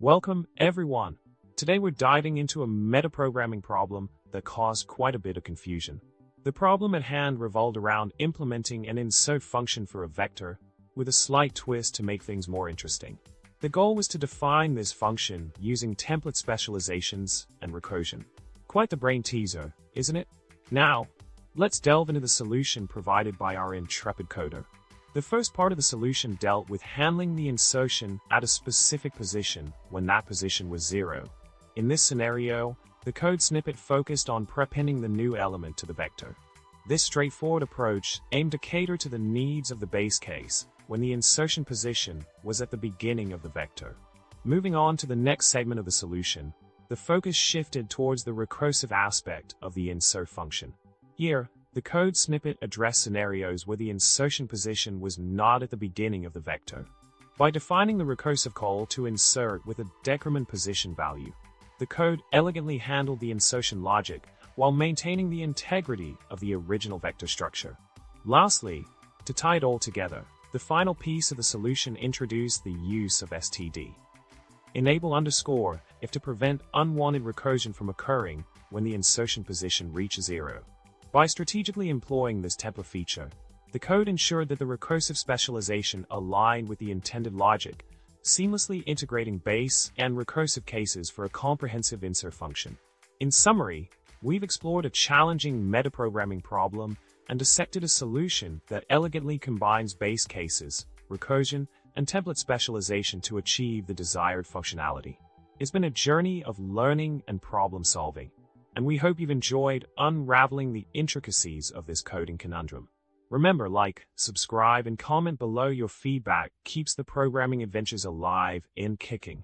Welcome, everyone. Today we're diving into a metaprogramming problem that caused quite a bit of confusion. The problem at hand revolved around implementing an insert function for a vector, with a slight twist to make things more interesting. The goal was to define this function using template specializations and recursion. Quite the brain teaser, isn't it? Now, let's delve into the solution provided by our intrepid coder. The first part of the solution dealt with handling the insertion at a specific position when that position was 0. In this scenario, the code snippet focused on prepending the new element to the vector. This straightforward approach aimed to cater to the needs of the base case when the insertion position was at the beginning of the vector. Moving on to the next segment of the solution, the focus shifted towards the recursive aspect of the insert function. Here, the code snippet addressed scenarios where the insertion position was not at the beginning of the vector. By defining the recursive call to insert with a decrement position value, the code elegantly handled the insertion logic while maintaining the integrity of the original vector structure. Lastly, to tie it all together, the final piece of the solution introduced the use of std. Enable _ if to prevent unwanted recursion from occurring when the insertion position reaches 0. By strategically employing this template feature, the code ensured that the recursive specialization aligned with the intended logic, seamlessly integrating base and recursive cases for a comprehensive insert function. In summary, we've explored a challenging metaprogramming problem and dissected a solution that elegantly combines base cases, recursion, and template specialization to achieve the desired functionality. It's been a journey of learning and problem solving, and we hope you've enjoyed unraveling the intricacies of this coding conundrum. Remember, like, subscribe, and comment below. Your feedback keeps the programming adventures alive and kicking.